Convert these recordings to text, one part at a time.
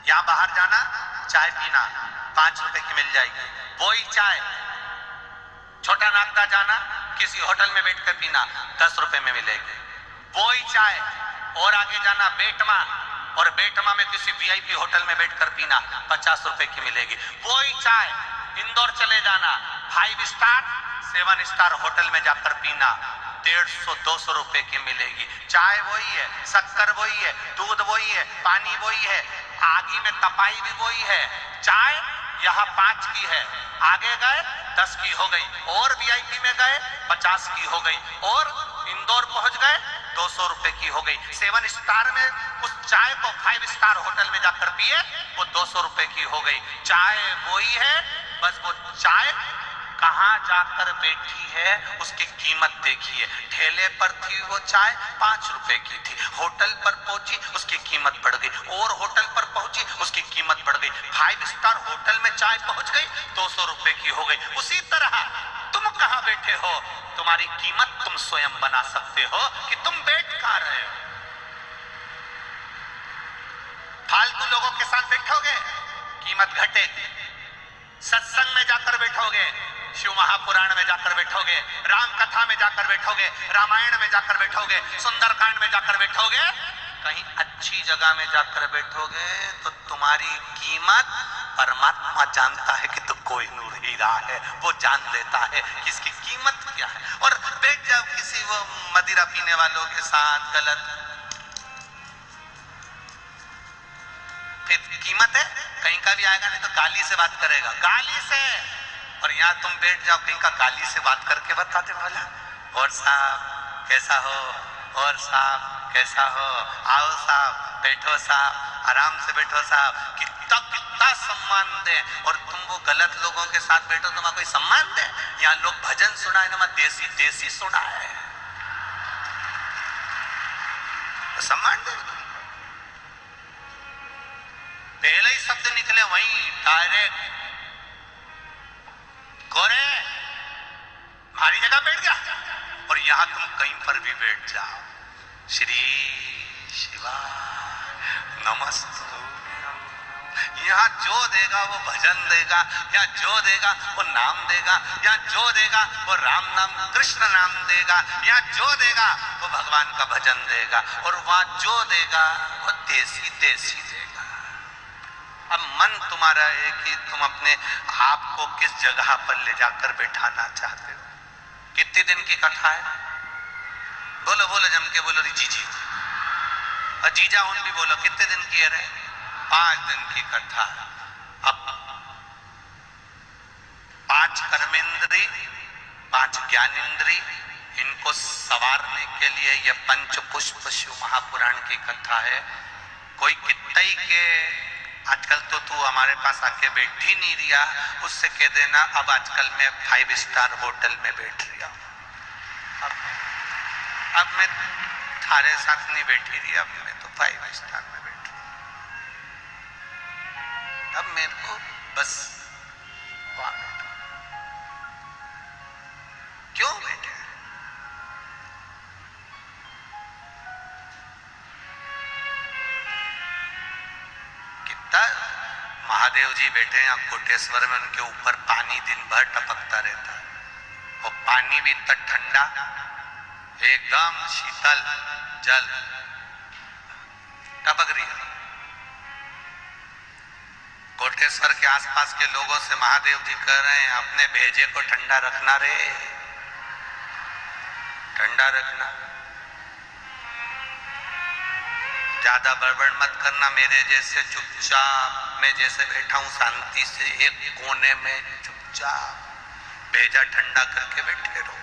यहाँ बाहर जाना, चाय पीना 5 रुपए की मिल जाएगी, वही चाय छोटा नागदा जाना, किसी होटल में बैठकर पीना 10 रुपए में मिलेगी, वही चाय और आगे जाना बेटमा, और बेटमा में किसी वीआईपी होटल में बैठकर पीना 50 रुपए की मिलेगी, वही चाय इंदौर चले जाना 5 स्टार 7 स्टार होटल में जाकर पीना 150-200 रुपए की मिलेगी। चाय वही है, शक्कर वही है, दूध वही है, पानी वही है, आगी में तपाई भी वही है। चाय यहाँ 5 की है, आगे गए 10 की हो गई, और वीआईपी में गए 50 की हो गई, और इंदौर पहुंच गए 200 रुपए की हो गई। 7 स्टार में उस चाय को 5 स्टार होटल में जाकर पिए, वो 200 रुपए की हो गई। चाय वही है, बस वो चाय कहां जाकर बैठी है उसकी कीमत देखिए। ठेले पर थी वो चाय 5 रुपए की थी, होटल पर पहुंची उसकी कीमत बढ़ गई, और होटल पर पहुंची उसकी कीमत बढ़ गई, 5 स्टार होटल में चाय पहुंच गई 200 रुपए की हो गई। उसी तरह तुम कहां बैठे हो, तुम्हारी कीमत तुम स्वयं बना सकते हो कि तुम बैठ कहां रहे हो। फालतू लोगों के साथ बैठोगे, कीमत घटेगी। सत्संग में जाकर बैठोगे, शिव महापुराण में जाकर बैठोगे, राम कथा में जाकर बैठोगे, रामायण में जाकर बैठोगे, सुंदरकांड में जाकर बैठोगे, कहीं अच्छी जगह में जाकर बैठोगे तो तुम्हारी कीमत परमात्मा जानता है कि तो कोई नूर हीरा है, वो जान लेता है कि इसकी कीमत क्या है। और बैठ जाओ किसी वो मदिरा पीने वालों के साथ, गलत फिर कीमत है, कहीं का भी आएगा नहीं तो गाली से बात करेगा, गाली से। और यहाँ तुम बैठ जाओ कहीं का गाली से बात करके बताते भला, और साहब कैसा हो, और साहब कैसा हो, आओ साहब बैठो साहब, आराम से बैठो साहब, कितना कितना सम्मान दे। और तुम वो गलत लोगों के साथ बैठो तो कोई सम्मान दे। यहाँ लोग भजन सुना है ना, देसी देसी सुना है, तो सम्मान दे। पहले ही शब्द निकले वहीं डायरेक्ट, गोरे हमारी जगह बैठ जा, और यहां तुम कहीं पर भी बैठ जाओ, श्री शिवा नमस्तु, यहाँ जो देगा वो भजन देगा, या जो देगा वो नाम देगा, या जो देगा वो राम नाम कृष्ण नाम देगा, या जो देगा वो भगवान का भजन देगा, और वहां जो देगा वो देसी देसी देगा। अब मन तुम्हारा है कि तुम अपने आप को किस जगह पर ले जाकर बैठाना चाहते हो। कितने दिन की कथा है, बोलो बोलो जम के बोलो जीजी, और जीजा उन भी बोलो कितने दिन की है रे, 5 दिन की कथा। अब 5 कर्मेंद्री 5 ज्ञानेंद्री, इनको सवारने के लिए यह पंच पुष्प शिव महापुराण की कथा है। कोई कितई के आजकल तो तू हमारे पास आके बैठ ही नहीं रिया, उससे कह देना अब आजकल मैं 5 स्टार होटल में बैठ रहा हूं, अब मैं थारे साथ नहीं बैठी रही, अब मैं तो 5 स्टार में बैठ रही, अब मेरे को बस वहां बैठा। क्यों बैठे? महादेव जी बैठे हैं कोटेश्वर में, उनके ऊपर पानी दिन भर टपकता रहता है, और पानी भी इतना ठंडा, एकदम शीतल जल टपक रही है। कोटेश्वर के आसपास के लोगों से महादेव जी कह रहे हैं अपने भेजे को ठंडा रखना रे, ठंडा रखना, ज्यादा बड़बड़ मत करना, मेरे जैसे चुपचाप मैं जैसे बैठा हूं शांति से एक कोने में चुपचाप भेजा ठंडा करके बैठे रहो।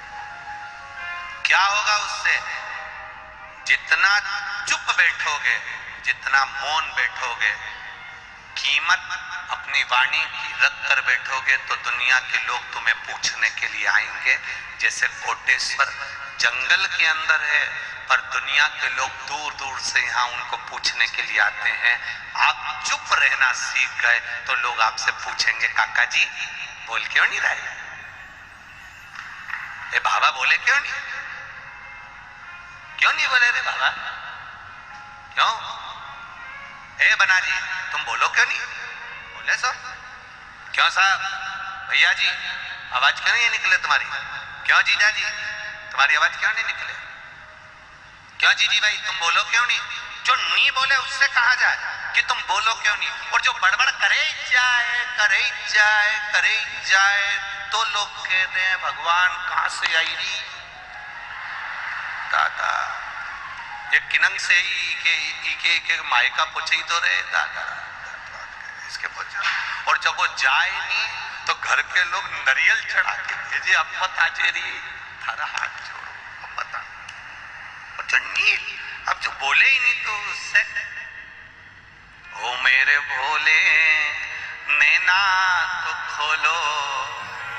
क्या होगा उससे? जितना चुप बैठोगे, जितना मौन बैठोगे, कीमत अपनी वाणी की रख कर बैठोगे तो दुनिया के लोग तुम्हें पूछने के लिए आएंगे। जैसे कोटेश्वर जंगल के अंदर है, पर दुनिया के लोग दूर दूर से यहाँ उनको पूछने के लिए आते हैं। आप चुप रहना सीख गए तो लोग आपसे पूछेंगे काका जी बोल क्यों नहीं रहे, ये बाबा बोले क्यों नहीं, क्यों नहीं बोले रे बाबा, क्यों? ए बना जी, तुम बोलो क्यों नहीं? बोले सर। क्यों साहब? भैया जी आवाज क्यों नहीं निकले तुम्हारी? क्यों जीजा जी तुम्हारी आवाज क्यों नहीं निकले? क्यों जीजी भाई तुम बोलो क्यों नहीं? जो नहीं बोले उससे कहा जाए कि तुम बोलो क्यों नहीं, और जो बड़बड़ करे जाए तो लोग कहते हैं भगवान कहां से आई रही दादा, ये किनंग से ही के मायका पूछे ही तो रहे दादा इसके पूछो। और जब वो जाए नहीं तो घर के लोग नरियल चढ़ा के भेजे, अब मत आचेरी थारा हाथ जोड़ो अब बता। और जो नील अब जो बोले ही नहीं तो उससे ओ मेरे भोले नैना तो खोलो,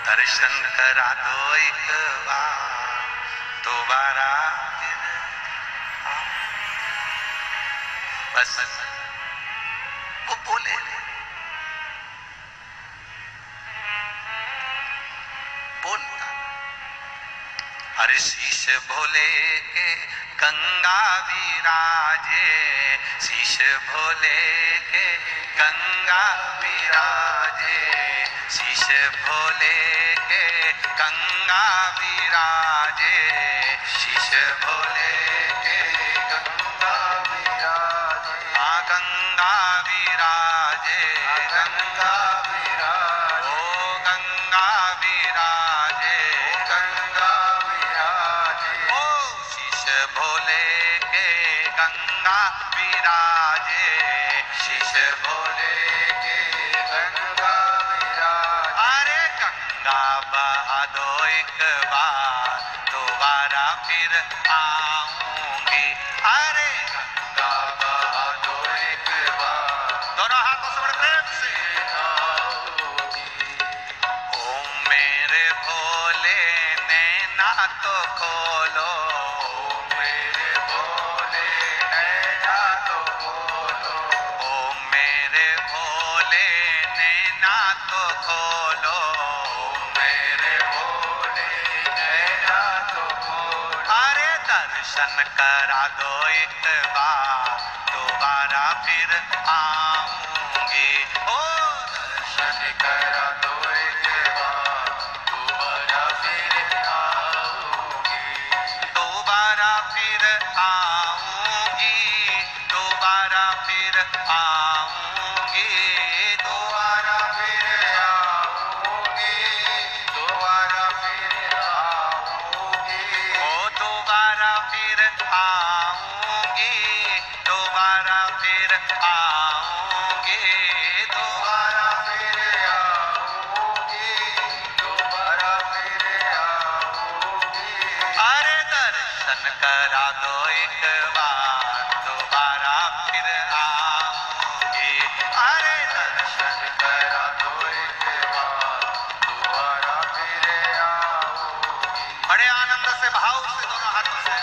दर्शन करा दो एक बार दोबारा फिर। बस वो बोले बोलता हर शीश भोले के गंगा विराजे, शीश भोले के गंगा विराजे, शीश भोले के गंगा विराजे, शीश भोले के गंगा विराजे। हाँ गंगा विराजे, गंगा विराजे, ओ गंगा विराजे, गंगा विराजे, ओ शीश भोले के गंगा विराजे, शीश भोले के गंगा विराजे। अरे गंगा बहा दो एक बार दोबारा फिर आऊंगी, अरे गंगा बहा दो एक बार, दोनों हाथों से बड़े प्रेम से आऊंगी। ओम मेरे भोले नैना तो खोलो, ओम मेरे भोले नैना तो खोलो, ओम मेरे भोले नैना तो खोलो, ओम मेरे भोले नैना तो खोलो। अरे दर्शन करा दो एक बार दोबारा फिर आऊंगी, ओ दर्शन करा दो एक बार दोबारा फिर आऊंगी, दोबारा फिर आऊंगी, दोबारा फिर आऊंगी, दोबारा फिर आऊंगी, दोबारा फिर आऊंगी, ओ दोबारा फिर आऊंगी, दोबारा फिर आऊंगी, दोबारा फिर आऊंगी, दोबारा फिर आऊंगी। अरे दर्शन करा दो एक बार दोबारा फिर आऊंगी, अरे दर्शन करा दो एक बार दोबारा फिर आऊंगी। बड़े आनंद से भाव से दोनों हाथों से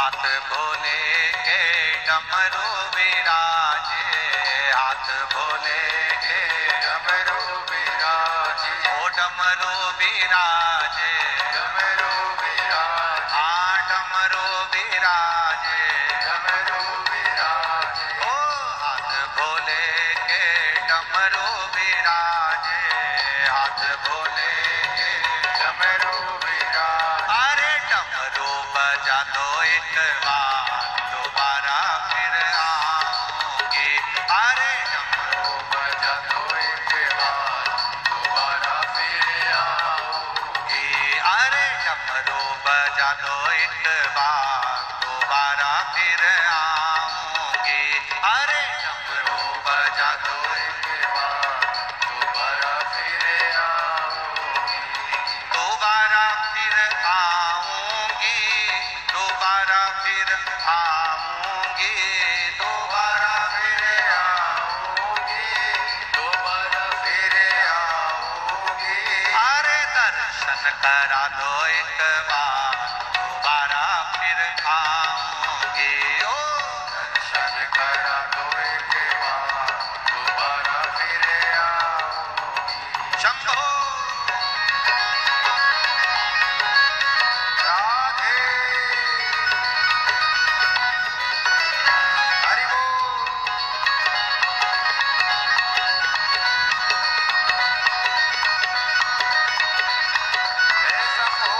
हाथ भोले के डमरू विराजे, हाथ भोले के डमरू विराजे, ओ डमरू विराजे, डमरू विराजे, हाँ डमरू विराजे, डमरू विराजे, ओ हाथ भोले के डमरू विराजे, हाथ भोले के डमरू विराजे। अरे डमरू बजा दो एक बार, दोबारा फिर आऊंगी। अरे डमरू बजा दो एक बार, दोबारा फिर आऊंगी। अरे डमरू बजा दो एक बार, दोबारा फिर आऊंगी। अरे डमरू बजा दो एक बार, दोबारा फिर आऊंगी। दोबारा फिर आऊंगी, दोबारा फिर आऊंगी, दोबारा फिर आऊंगी, दोबारा फिर आऊंगी। अरे दर्शन करा दो एक बार, दोबारा फिर आऊंगी। ओ दर्शन करा दो एक बार, दोबारा फिर आऊंगी। शंभो राधे हरि बोल। जय शंभो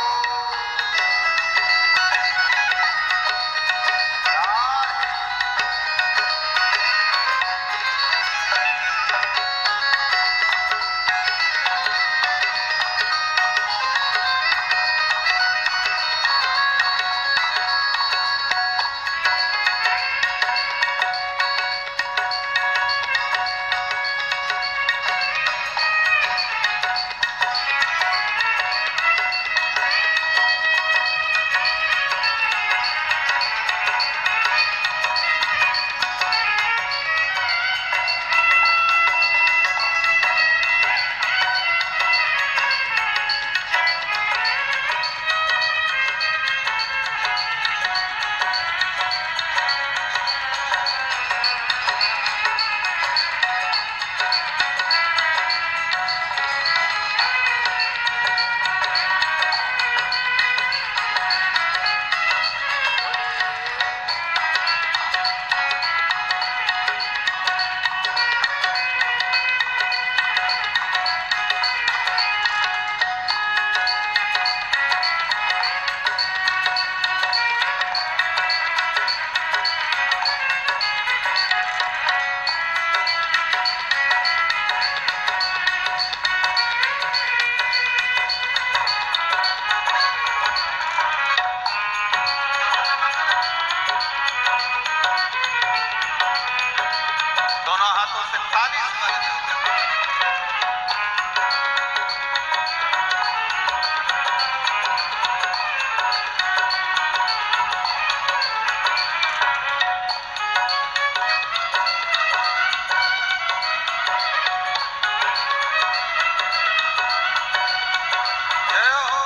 राधे। दोनों हाथों से ताली बजाओ। जय हो।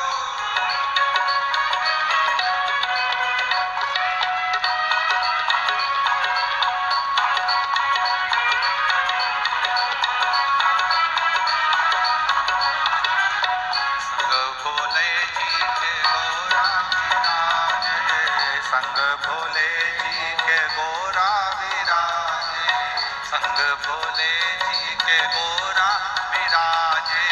संग भोले जी के गोरा विराजे, संग भोले जी के गोरा विराजे,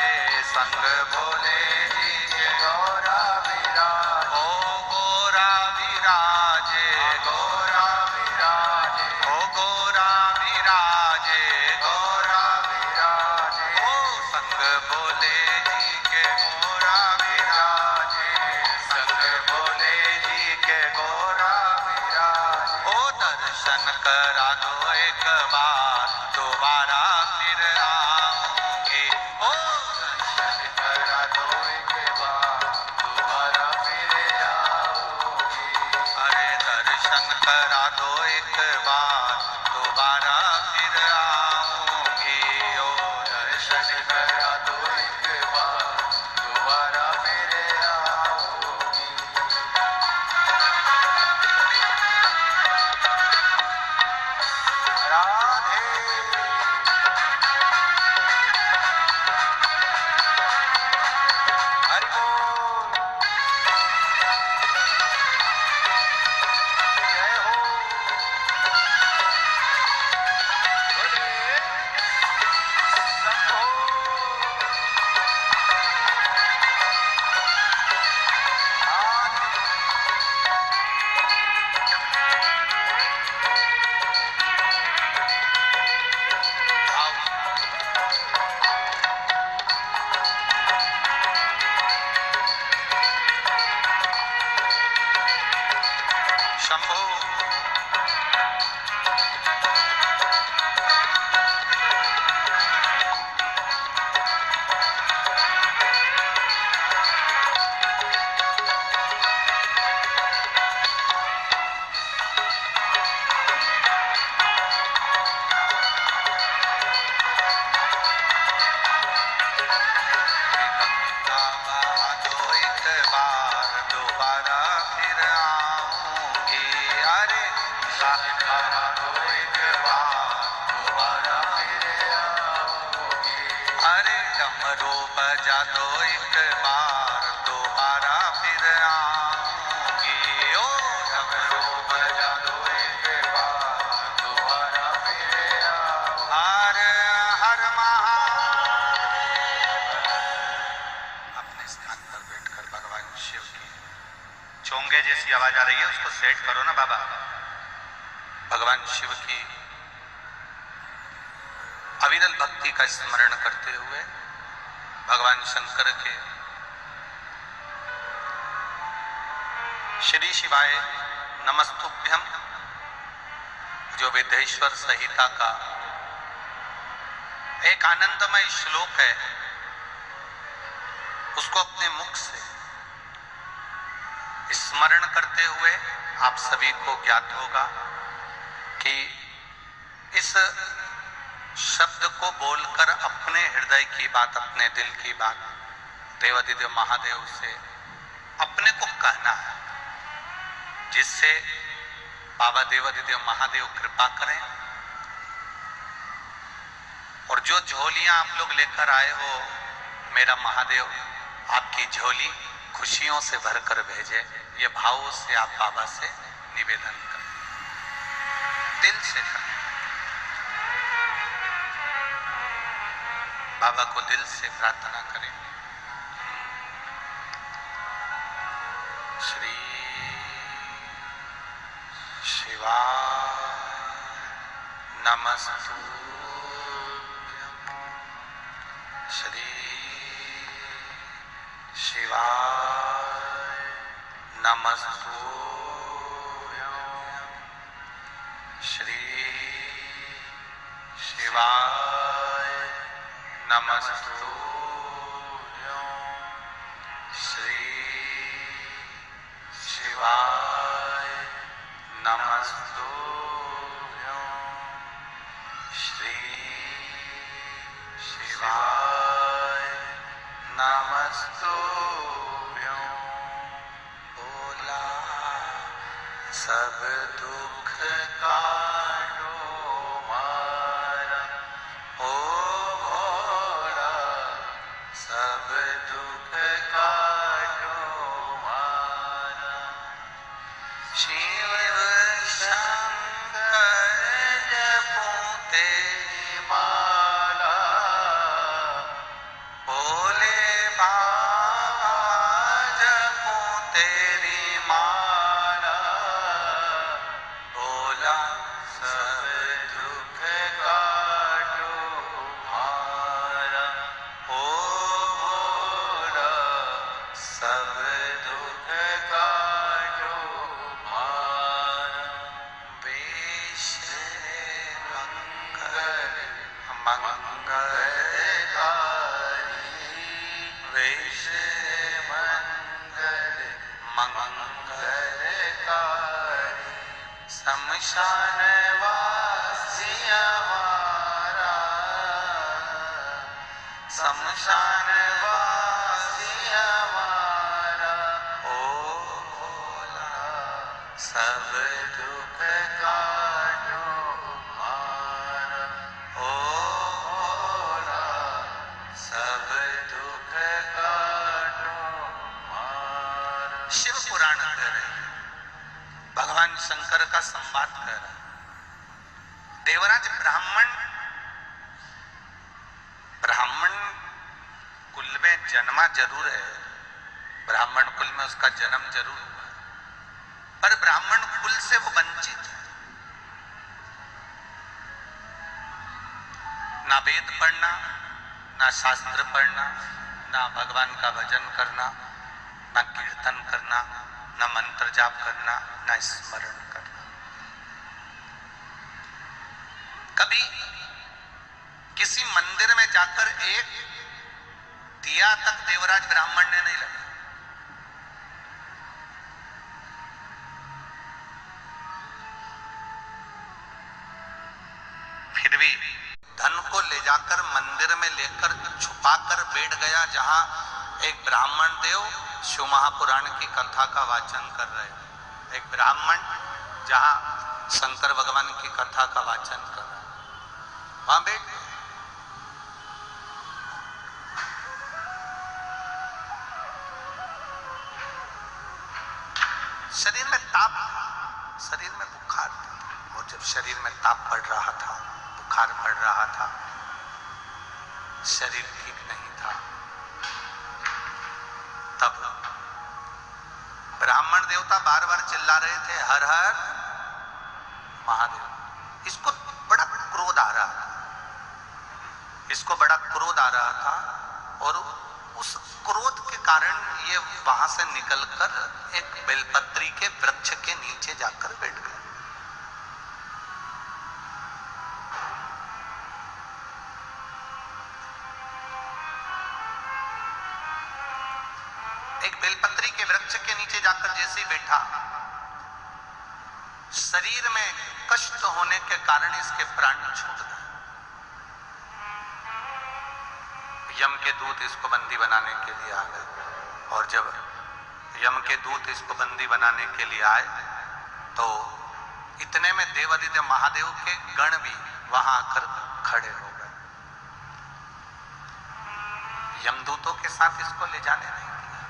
संग भोले जी के गोरा विराजे, ओ गोरा विराजे, गोरा विराजे, ओ गोरा विराजे, गोरा विराजे, ओ संग भोले जी के गोरा विराजे, संग भोले जी के गोरा विराजे। ओ दर्शन करा दो एक बार, दोबारा फिर आऊंगी। ओ दर्शन करा दो एक बार, दोबारा फिर आऊंगी। अरे दर्शन करा दो एक बार, दोबारा फिर आऊंगी। ओ दर्शन करा दो एक बार, दोबारा फिर आऊंगी। शंभो बजा दो एक बार दोबारा फिर आऊंगी ओ डमरू बजा दो एक बार दोबारा फिर आऊंगी हर हर महादेव। अपने स्थान पर बैठकर भगवान शिव की चोंगे जैसी आवाज आ रही है उसको सेट करो ना बाबा। भगवान शिव की अविरल भक्ति का स्मरण करते हुए भगवान शंकर के श्री शिवाय नमस्तुभ्यम जो विद्येश्वर संहिता का एक आनंदमय श्लोक है उसको अपने मुख से स्मरण करते हुए आप सभी को ज्ञात होगा कि इस शब्द को बोलकर अपने हृदय की बात अपने दिल की बात देवादिदेव महादेव से अपने को कहना है जिससे बाबा देवादिदेव महादेव कृपा करें और जो झोलियां आप लोग लेकर आए हो मेरा महादेव आपकी झोली खुशियों से भरकर भेजे। ये भावों से आप बाबा से निवेदन करें दिल से करें बाबा को दिल से प्रार्थना करें। श्री शिवाय नमस्तुभ्यं श्री शिवाय नमस्तुभ्यं श्री शिवाय नमस्तुभ्यं श्री शिवाय नमस्तुभ्यं श्री शिवाय नमस्तुभ्यं बोला सब दुख काटो मारा ओ सब दुख काटो मारा शिव शंकर जपो तेरी माला भोले बाबा जपो तेरी माला भोला सब दुख काटो मारा ओ सब दुख काटो मारा वेश मंगल मंगलकारी वेश मंगल मंगलकारी शमशान वासी हमारा शमशान वासी हमारा ओ भोला सब दुख काटो मारा ओ भोला सब दुख काटो मारा। शिव पुराण कह रहे हैं भगवान शंकर का संवाद कर रहा है। देवराज ब्राह्मण कुल में जन्मा जरूर है ब्राह्मण कुल में उसका जन्म जरूर हुआ पर ब्राह्मण कुल से वो वंचित है। ना वेद पढ़ना ना शास्त्र पढ़ना ना भगवान का भजन करना ना कीर्तन करना न मंत्र जाप करना, न स्मरण करना। कभी किसी मंदिर में जाकर एक दिया तक देवराज ब्राह्मण ने नहीं लगाया। फिर भी धन को ले जाकर मंदिर में लेकर छुपाकर बैठ गया, जहां एक ब्राह्मण देव शिव महापुराण की कथा का वाचन कर रहे। एक ब्राह्मण जहां शंकर भगवान की कथा का वाचन कर रहा है, वहां बैठ गए। शरीर में ताप था, शरीर में बुखार था, और जब शरीर में ताप पड़ रहा था, बुखार पड़ रहा था, शरीर ठीक नहीं था, तब ब्राह्मण देवता बार बार चिल्ला रहे थे, हर हर महादेव। इसको बड़ा क्रोध आ रहा था, इसको बड़ा क्रोध आ रहा था, और उस क्रोध के कारण ये वहां से निकलकर एक बेलपत्री के वृक्ष के नीचे जाकर बैठ गया। एक बेलपत्री के वृक्ष के नीचे जाकर जैसे ही बैठा, शरीर में कष्ट होने के कारण इसके प्राण छूट गए। यम के दूत इसको बंदी बनाने के लिए आ गए, और जब यम के दूत इसको बंदी बनाने के लिए आए तो इतने में देवादिदेव महादेव के गण भी वहां आकर खड़े हो गए। यमदूतों के साथ इसको ले जाने नहीं दिया,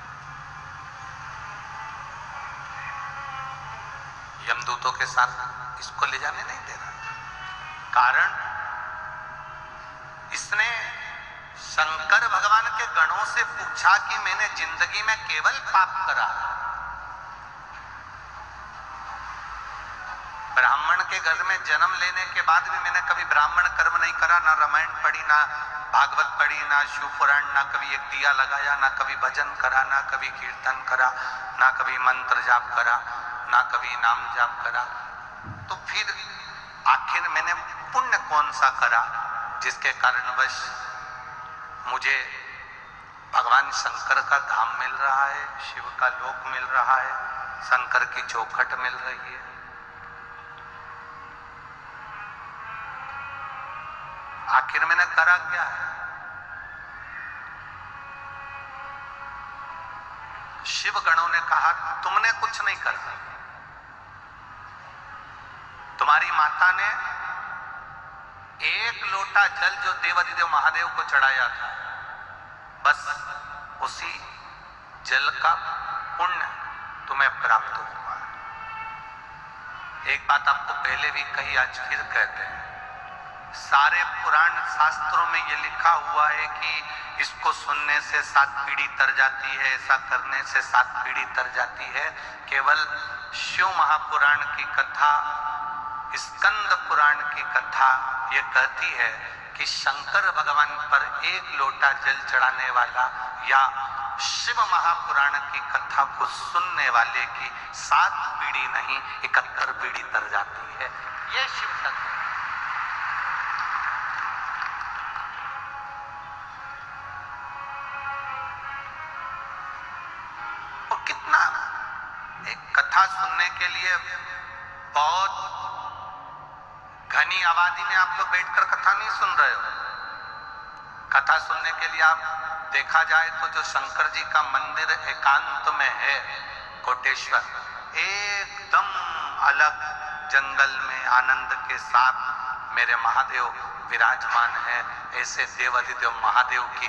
यमदूतों के साथ इसको ले जाने नहीं दे रहा। कारण इसने शंकर भगवान के गणों से पूछा कि मैंने जिंदगी में केवल पाप करा, ब्राह्मण के घर में जन्म लेने के बाद भी मैंने कभी ब्राह्मण कर्म नहीं करा, ना रामायण पढ़ी, ना भागवत पढ़ी, ना शिव पुराण, ना कभी एक दिया लगाया, ना कभी भजन करा, ना कभी कीर्तन करा, ना कभी मंत्र जाप करा, ना कभी नाम जाप करा। तो फिर आखिर मैंने पुण्य कौन सा करा जिसके कारणवश मुझे भगवान शंकर का धाम मिल रहा है, शिव का लोक मिल रहा है, शंकर की चौखट मिल रही है। आखिर मैंने करा क्या है? शिव गणों ने कहा, तुमने कुछ नहीं करा, तुम्हारी माता ने एक लोटा जल जो देवादिदेव महादेव को चढ़ाया था, बस उसी जल का पुण्य तुम्हें प्राप्त हुआ। एक बात आपको पहले भी कही, आज फिर कहते हैं, सारे पुराण शास्त्रों में ये लिखा हुआ है कि इसको सुनने से 7 पीढ़ी तर जाती है, ऐसा करने से 7 पीढ़ी तर जाती है। केवल शिव महापुराण की कथा, स्कंद पुराण की कथा ये कहती है कि शंकर भगवान पर एक लोटा जल चढ़ाने वाला या शिव महापुराण की कथा को सुनने वाले की 7 पीढ़ी नहीं 71 पीढ़ी तर जाती है। ये शिव तत्व है। और कितना एक कथा सुनने के लिए बहुत घनी आबादी में आप लोग बैठकर कथा नहीं सुन रहे हो। कथा सुनने के लिए आप देखा जाए तो जो शंकर जी का मंदिर एकांत में है, कोटेश्वर, एकदम अलग जंगल में आनंद के साथ मेरे महादेव विराजमान है। ऐसे देवादिदेव महादेव की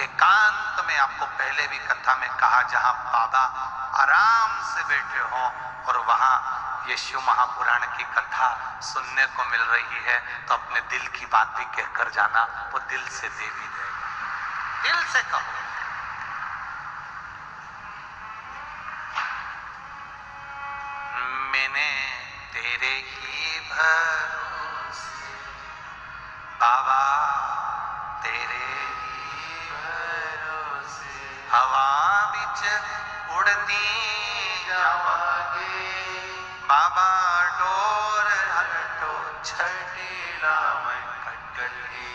एकांत में आपको पहले भी कथा में कहा, जहां बाबा आराम से बैठे हों और वहां ये शिव महापुराण की कथा सुनने को मिल रही है, तो अपने दिल की बात भी कहकर जाना, वो दिल से दे भी देगा। दिल से कहो, मैंने तेरे ही भरोसे बाबा, तेरे ही भरोसे हवा बिच उड़ती जावांगे, बाबा डोर हटो छठीला मैं कटल ही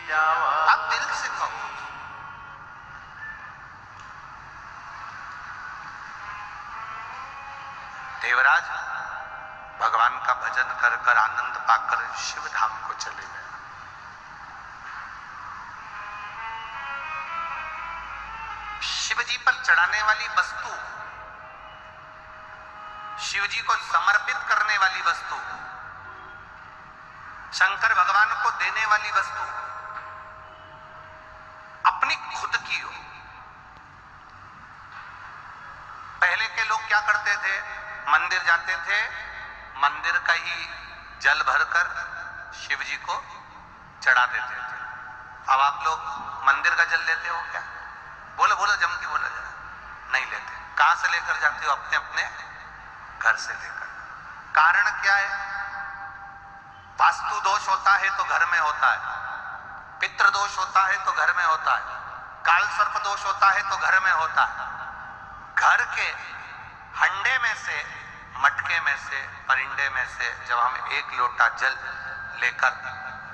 जावा। आप दिल से कहो, देवराज भगवान का भजन कर कर आनंद पाकर शिव धाम को चले गए। शिव जी पर चढ़ाने वाली वस्तु, शिव जी को समर्पित करने वाली वस्तु, शंकर भगवान को देने वाली वस्तु अपनी खुद की हो। पहले के लोग क्या करते थे, मंदिर जाते थे, मंदिर का ही जल भरकर शिव जी को चढ़ा देते थे। अब आप लोग मंदिर का जल लेते हो क्या? बोलो बोलो, जम के बोला जाए। नहीं लेते। कहां से लेकर जाते हो? अपने अपने घर से लेकर। कारण क्या है? वास्तु दोष होता है तो घर में होता है, पितृ दोष होता है तो घर में होता है, काल सर्प दोष होता है तो घर में होता है। घर के हंडे में से, मटके में से, परिंडे में से जब हम एक लोटा जल लेकर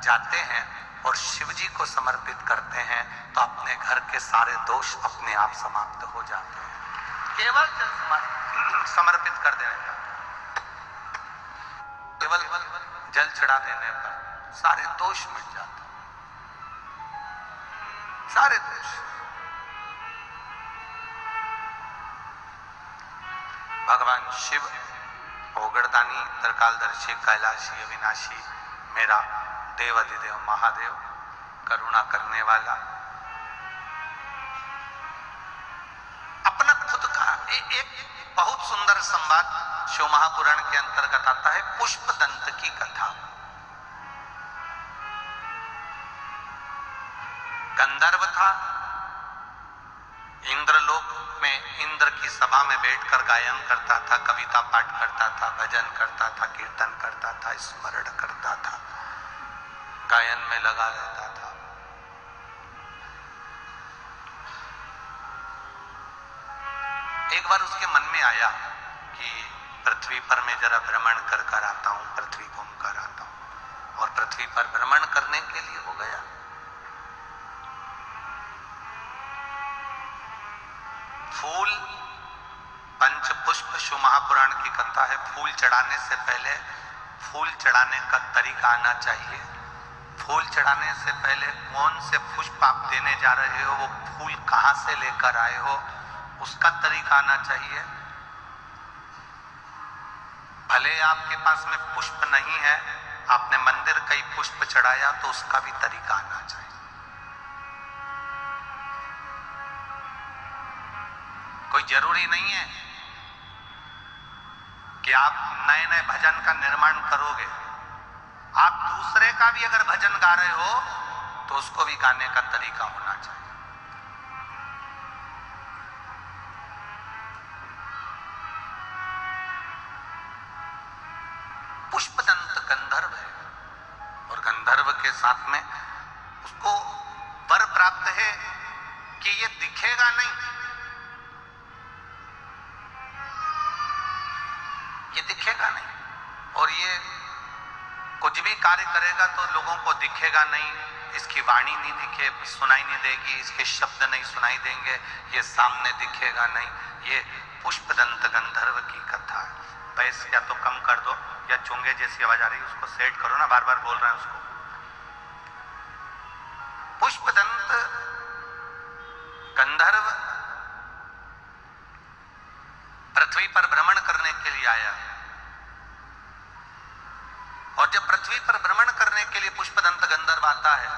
जाते हैं और शिव जी को समर्पित करते हैं तो अपने घर के सारे दोष अपने आप समाप्त हो जाते हैं। केवल जल समर्पित कर देने पर, केवल जल चढ़ा देने पर सारे दोष मिट जाते हैं, सारे दोष। भगवान शिव ओगड़दानी, त्रिकालदर्शी, कैलाशी, अविनाशी, मेरा देवाधिदेव महादेव, करुणा करने वाला, अपना खुद का एक बहुत सुंदर संवाद शिव महापुराण के अंतर्गत आता है, पुष्पदंत की कथा। गंधर्व था, इंद्रलोक में इंद्र की सभा में बैठकर गायन करता था, कविता पाठ करता था, भजन करता था, कीर्तन करता था, स्मरण करता था, गायन में लगा रहता था। एक बार उसके मन में आया कि पृथ्वी पर मैं जरा भ्रमण कर कर आता हूं, पृथ्वी घूम कर आता हूं। और पृथ्वी पर भ्रमण करने के लिए हो गया। फूल, पंच पुष्प, शिव महापुराण की कथा है। फूल चढ़ाने से पहले फूल चढ़ाने का तरीका आना चाहिए। फूल चढ़ाने से पहले कौन से पुष्प आप देने जा रहे हो, वो फूल कहां से लेकर आए हो, उसका तरीका आना चाहिए। भले आपके पास में पुष्प नहीं है, आपने मंदिर कई पुष्प चढ़ाया तो उसका भी तरीका आना चाहिए। कोई जरूरी नहीं है कि आप नए नए भजन का निर्माण करोगे। आप दूसरे का भी अगर भजन गा रहे हो तो उसको भी गाने का तरीका होना चाहिए। पुष्पदंत गंधर्व है और गंधर्व के साथ में उसको वर प्राप्त है कि ये दिखेगा नहीं, ये दिखेगा नहीं, और ये कुछ भी कार्य करेगा तो लोगों को दिखेगा नहीं, इसकी वाणी नहीं दिखे, सुनाई नहीं देगी, इसके शब्द नहीं सुनाई देंगे, ये सामने दिखेगा नहीं। ये पुष्पदंत गंधर्व की कथा है। बैस या तो कम कर दो या चुंगे जैसी आवाज आ रही है उसको सेट करो ना, बार बार बोल रहे हैं उसको। पुष्पदंत गंधर्व पृथ्वी पर भ्रमण करने के लिए आया, और जब पृथ्वी पर भ्रमण करने के लिए पुष्पदंत गंधर्व आता है,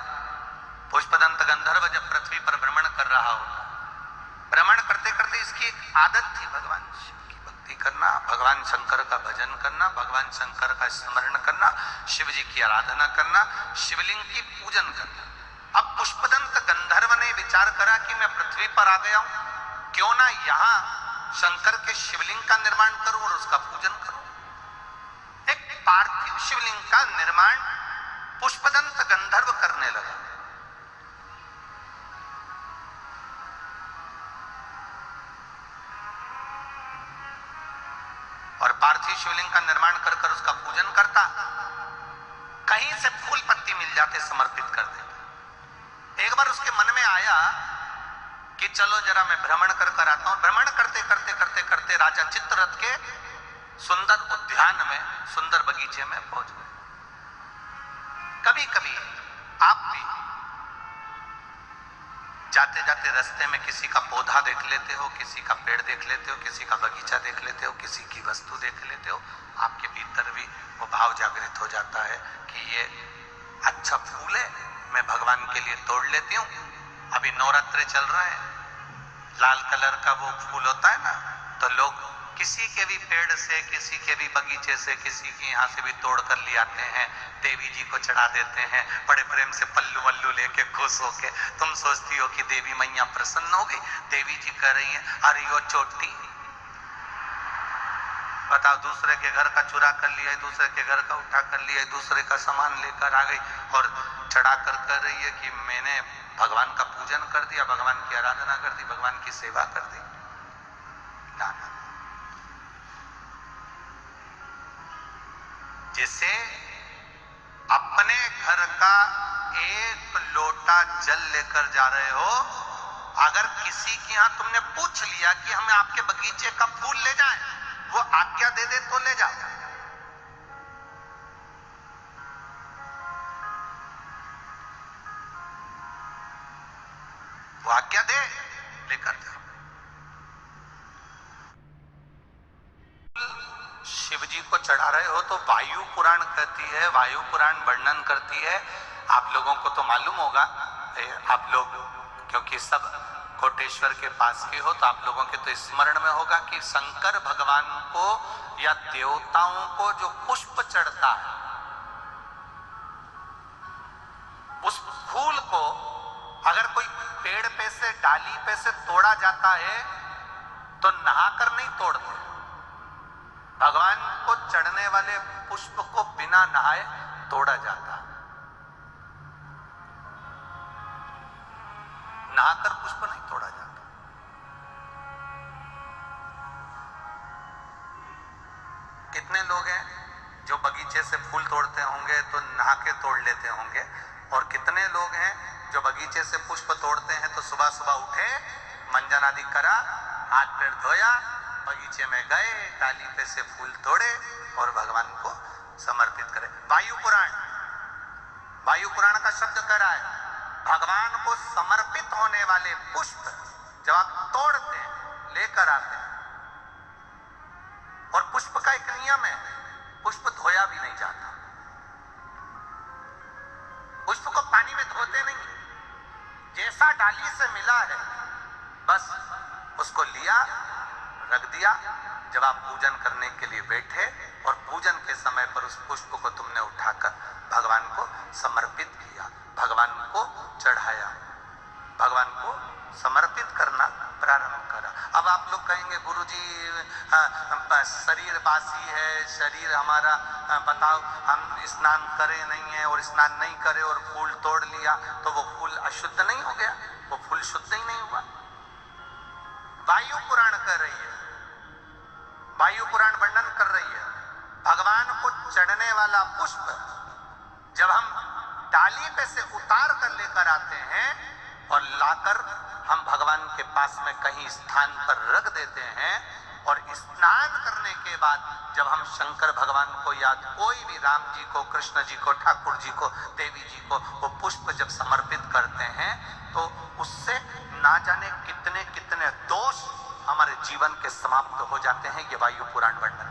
पुष्पदंत गंधर्व जब पृथ्वी पर भ्रमण कर रहा होता, भ्रमण करते करते इसकी एक आदत थी भगवान शिव की भक्ति करना, भगवान शंकर का भजन करना, भगवान शंकर का स्मरण करना, शिव जी की आराधना करना, शिवलिंग की पूजन करना। अब पुष्पदंत गंधर्व ने विचार करा कि मैं पृथ्वी पर आ गया हूं, क्यों ना यहां शंकर के शिवलिंग का निर्माण करूं और उसका पूजन करूं। एक पार्थिव शिवलिंग का निर्माण पुष्पदंत गंधर्व करने लगा। और पार्थिव शिवलिंग का निर्माण कर कर उसका पूजन करता, कहीं से फूल पत्ती मिल जाते समर्पित कर देता। एक बार उसके मन में आया कि चलो जरा मैं भ्रमण कर कर आता हूं। भ्रमण करते करते करते करते राजा चित्ररथ के सुंदर उद्यान में, सुंदर बगीचे में पहुंच गए। कभी कभी आप भी जाते जाते रास्ते में किसी का पौधा देख लेते हो, किसी का पेड़ देख लेते हो, किसी का बगीचा देख लेते हो, किसी की वस्तु देख लेते हो, आपके भीतर भी वो भाव जागृत हो जाता है कि ये अच्छा फूल है, मैं भगवान के लिए तोड़ लेती हूँ। अभी नवरात्रे चल रहे हैं, लाल कलर का वो फूल होता है ना, तो लोग किसी के भी पेड़ से, किसी के भी बगीचे से, किसी के यहाँ से भी तोड़ कर ले आते हैं, देवी जी को चढ़ा देते हैं, बड़े प्रेम से पल्लू वल्लू लेके खुश होके। तुम सोचती हो कि देवी मैया प्रसन्न हो गई, देवी जी कह रही है अरे वो चोटी, बताओ, दूसरे के घर का चुरा कर लिया, दूसरे के घर का उठा कर लिया, दूसरे का सामान लेकर आ गई और चढ़ा कर कह रही है कि मैंने भगवान का पूजन कर दिया, भगवान की आराधना कर दी, भगवान की सेवा कर दी। ना ना, जिसे अपने घर का एक लोटा जल लेकर जा रहे हो, अगर किसी के यहां तुमने पूछ लिया कि हमें आपके बगीचे का फूल ले जाएं, वो आज्ञा दे दे तो ले जाओ। वो आज्ञा दे, लेकर जाओ। शिव जी को चढ़ा रहे हो तो वायु पुराण कहती है, वायु पुराण वर्णन करती है, आप लोगों को तो मालूम होगा, आप लोग क्योंकि सब कोटेश्वर के पास के हो तो आप लोगों के तो स्मरण में होगा कि शंकर भगवान को या देवताओं को जो पुष्प चढ़ता है, उस फूल को अगर कोई पेड़ पे से, डाली पे से तोड़ा जाता है तो नहाकर नहीं तोड़ते। भगवान को चढ़ने वाले पुष्प को बिना नहाए तोड़ा जाता है। नहाकर पुष्प नहीं तोड़ा जाता। कितने लोग हैं जो बगीचे से फूल तोड़ते होंगे तो नहा के तोड़ लेते होंगे, और कितने लोग हैं जो बगीचे से पुष्प तोड़ते हैं तो सुबह सुबह उठे, मंजन आदि करा, हाथ पैर धोया, बगीचे में गए, डाली पे से फूल तोड़े और भगवान को समर्पित करे। वायु पुराण का शब्द कह रहा है भगवान को समर्पित होने वाले पुष्प जब आप तोड़ते हैं, लेकर आते हैं, और पुष्प का एक नियम है, पुष्प धोया भी नहीं जाता। पुष्प को पानी में धोते नहीं, जैसा डाली से मिला है बस उसको लिया, रख दिया। जब आप पूजन करने के लिए बैठे और पूजन के समय पर उस पुष्प को तुमने उठाकर भगवान को समर्पित किया, भगवान को चढ़ाया, भगवान को समर्पित करना प्रारंभ करा। अब आप लोग कहेंगे गुरुजी शरीर बासी है, शरीर हमारा, बताओ हम स्नान करे नहीं है और स्नान नहीं करे और फूल तोड़ लिया तो वो फूल अशुद्ध नहीं हो गया, वो फूल शुद्ध ही नहीं हुआ। वायु पुराण कर रही है, वायु पुराण वर्णन कर रही है भगवान को चढ़ने वाला पुष्प जब हम डाली पे से उतार कर लेकर आते हैं और लाकर हम भगवान के पास में कहीं स्थान पर रख देते हैं, और स्नान करने के बाद जब हम शंकर भगवान को याद, कोई भी राम जी को, कृष्ण जी को, ठाकुर जी को, देवी जी को वो पुष्प जब समर्पित करते हैं तो उससे ना जाने कितने कितने दोष हमारे जीवन के समाप्त हो जाते हैं। ये वायु पुराण वर्णन